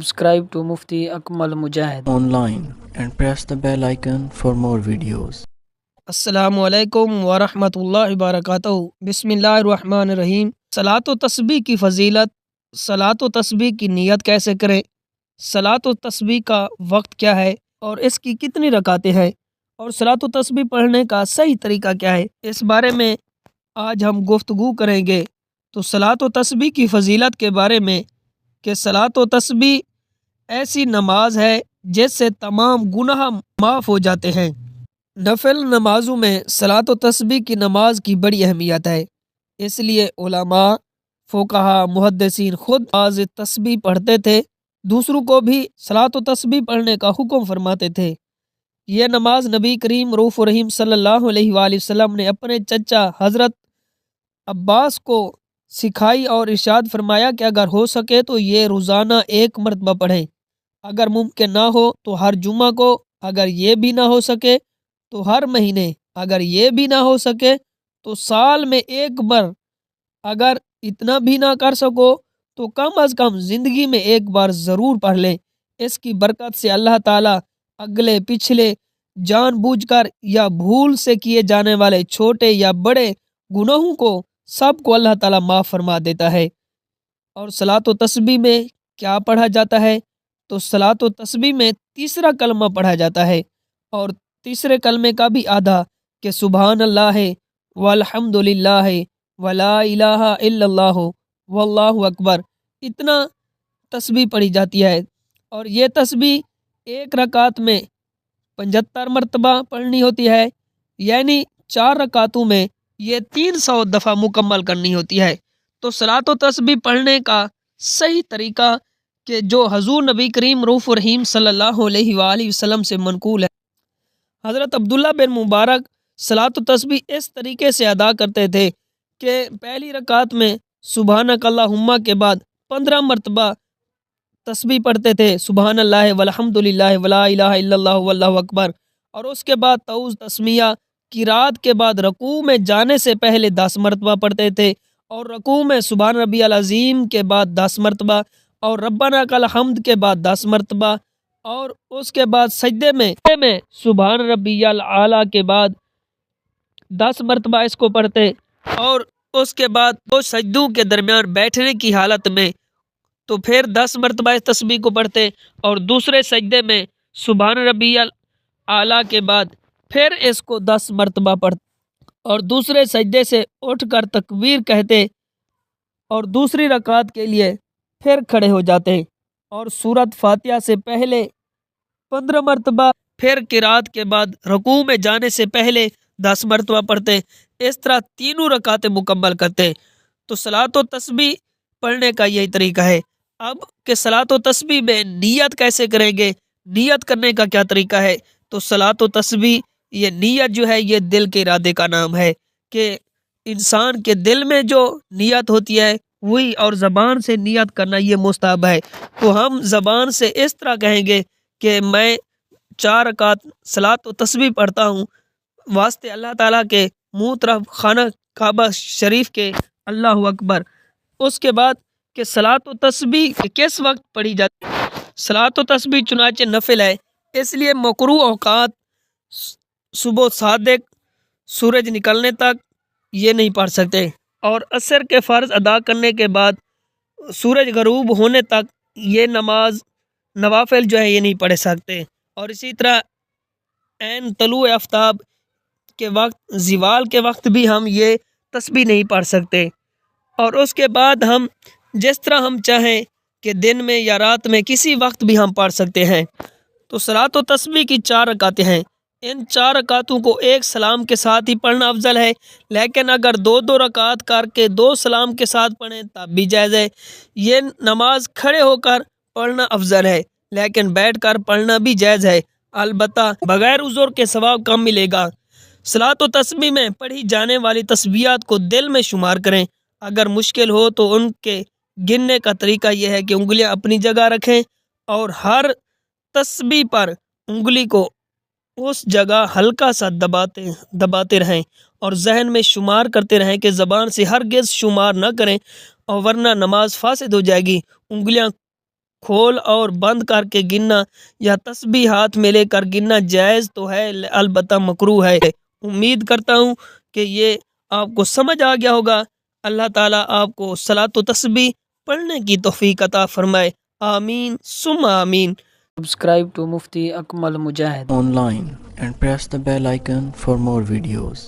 subscribe to Mufti Akmal Mujahid online and press the bell icon for more videos. السلام علیکم ورحمۃ اللہ وبرکاتہ۔ بسم اللہ الرحمن الرحیم۔ صلاۃ و تسبیح کی فضیلت، صلاۃ و تسبیح کی نیت کیسے کریں، صلاۃ و تسبیح کا وقت کیا ہے اور اس کی کتنی رکعتیں ہیں، اور صلاۃ و تسبیح پڑھنے کا صحیح طریقہ کیا ہے، اس بارے میں آج ہم گفتگو کریں گے۔ تو صلاۃ و تسبیح کی فضیلت کے بارے میں کہ صلاۃ و تسبیح ایسی نماز ہے جس سے تمام گناہ معاف ہو جاتے ہیں۔ نفل نمازوں میں صلاۃ و تسبیح کی نماز کی بڑی اہمیت ہے، اس لیے علماء، فقہا، محدثین خود نماز تسبیح پڑھتے تھے، دوسروں کو بھی صلاۃ و تسبیح پڑھنے کا حکم فرماتے تھے۔ یہ نماز نبی کریم رؤوف الرحیم صلی اللہ علیہ وآلہ وسلم نے اپنے چچا حضرت عباس کو سکھائی اور ارشاد فرمایا کہ اگر ہو سکے تو یہ روزانہ 1 مرتبہ پڑھیں، اگر ممکن نہ ہو تو ہر جمعہ کو، اگر یہ بھی نہ ہو سکے تو ہر مہینے، اگر یہ بھی نہ ہو سکے تو سال میں 1 بار، اگر اتنا بھی نہ کر سکو تو کم از کم زندگی میں 1 بار ضرور پڑھ لیں۔ اس کی برکت سے اللہ تعالیٰ اگلے پچھلے جان بوجھ کر یا بھول سے کیے جانے والے چھوٹے یا بڑے گناہوں کو سب کو اللہ تعالیٰ معاف فرما دیتا ہے۔ اور صلاۃ و تسبیح میں کیا پڑھا جاتا ہے؟ تو صلاۃ و تسبیح میں تیسرا کلمہ پڑھا جاتا ہے، اور تیسرے کلمے کا بھی آدھا کہ سبحان اللہ والحمد للہ ولا الہ الا اللہ واللہ اکبر، اتنا تسبیح پڑھی جاتی ہے۔ اور یہ تسبیح 1 رکعت میں 75 مرتبہ پڑھنی ہوتی ہے، یعنی 4 رکعتوں میں یہ 300 دفعہ مکمل کرنی ہوتی ہے۔ تو صلاۃ و تسبیح پڑھنے کا صحیح طریقہ کہ جو حضور نبی کریم رؤوف الرحیم صلی اللہ علیہ وآلہ وسلم سے منقول ہے، حضرت عبداللہ بن مبارک صلاۃ و تسبیح اس طریقے سے ادا کرتے تھے کہ پہلی رکعت میں سبحانک اللہم کے بعد 15 مرتبہ تسبیح پڑھتے تھے، سبحان اللہ والحمد للہ ولا الہ الا اللہ واللہ اکبر، اور اس کے بعد تعوذ تسمیہ قرات کے بعد رکوع میں جانے سے پہلے 10 مرتبہ پڑھتے تھے، اور رکوع میں سبحان ربی العظیم کے بعد 10 مرتبہ، اور ربنا لک الحمد کے بعد 10 مرتبہ، اور اس کے بعد سجدے میں سبحان ربی الاعلیٰ کے بعد 10 مرتبہ اس کو پڑھتے، اور اس کے بعد 2 سجدوں کے درمیان بیٹھنے کی حالت میں تو پھر 10 مرتبہ اس تسبیح کو پڑھتے، اور دوسرے سجدے میں سبحان ربی الاعلیٰ کے بعد پھر اس کو 10 مرتبہ پڑھتے، اور دوسرے سجدے سے اٹھ کر تکبیر کہتے، اور دوسری رکعت کے لیے پھر کھڑے ہو جاتے، اور سورۃ فاتحہ سے پہلے 15 مرتبہ، پھر قرات کے بعد رکوع میں جانے سے پہلے 10 مرتبہ پڑھتے، اس طرح تینوں رکعتیں مکمل کرتے۔ تو صلاۃ و تسبیح پڑھنے کا یہی طریقہ ہے۔ اب کہ صلاۃ و تسبیح میں نیت کیسے کریں گے، نیت کرنے کا کیا طریقہ ہے؟ تو صلاۃ و تسبیح، یہ نیت جو ہے یہ دل کے ارادے کا نام ہے، کہ انسان کے دل میں جو نیت ہوتی ہے وہی، اور زبان سے نیت کرنا یہ مستحب ہے۔ تو ہم زبان سے اس طرح کہیں گے کہ میں 4 رکعت صلاۃ و تسبیح پڑھتا ہوں واسطے اللہ تعالیٰ کے، منہ طرف خانہ کعبہ شریف کے، اللہ اکبر۔ اس کے بعد کہ صلاۃ و تسبیح کس وقت پڑھی جاتی ہے؟ صلاۃ و تسبیح چنانچہ نفل ہے، اس لیے مکروہ اوقات صبح صادق سورج نکلنے تک یہ نہیں پڑھ سکتے، اور عصر کے فرض ادا کرنے کے بعد سورج غروب ہونے تک یہ نماز نوافل جو ہے یہ نہیں پڑھ سکتے، اور اسی طرح عین طلوع آفتاب کے وقت، زوال کے وقت بھی ہم یہ تسبیح نہیں پڑھ سکتے، اور اس کے بعد ہم جس طرح ہم چاہیں کہ دن میں یا رات میں کسی وقت بھی ہم پڑھ سکتے ہیں۔ تو صلاۃ و تسبیح کی 4 رکعتیں ہیں، ان 4 رکعتوں کو 1 سلام کے ساتھ ہی پڑھنا افضل ہے، لیکن اگر 2 رکعت کر کے 2 سلام کے ساتھ پڑھیں تب بھی جائز ہے۔ یہ نماز کھڑے ہو کر پڑھنا افضل ہے، لیکن بیٹھ کر پڑھنا بھی جائز ہے، البتہ بغیر عذر کے ثواب کم ملے گا۔ صلاۃ و تسبیح میں پڑھی جانے والی تسبیحات کو دل میں شمار کریں، اگر مشکل ہو تو ان کے گننے کا طریقہ یہ ہے کہ انگلیاں اپنی جگہ رکھیں، اور ہر تسبیح پر انگلی کو اس جگہ ہلکا سا دباتے رہیں، اور ذہن میں شمار کرتے رہیں کہ زبان سے ہرگز شمار نہ کریں، اور ورنہ نماز فاسد ہو جائے گی۔ انگلیاں کھول اور بند کر کے گننا یا تسبیح ہاتھ میں لے کر گننا جائز تو ہے البتہ مکروہ ہے۔ امید کرتا ہوں کہ یہ آپ کو سمجھ آ گیا ہوگا۔ اللہ تعالیٰ آپ کو صلاۃ و تسبیح پڑھنے کی توفیق عطا فرمائے، آمین ثم آمین۔ Subscribe to Mufti Akmal Mujahid online and press the bell icon for more videos.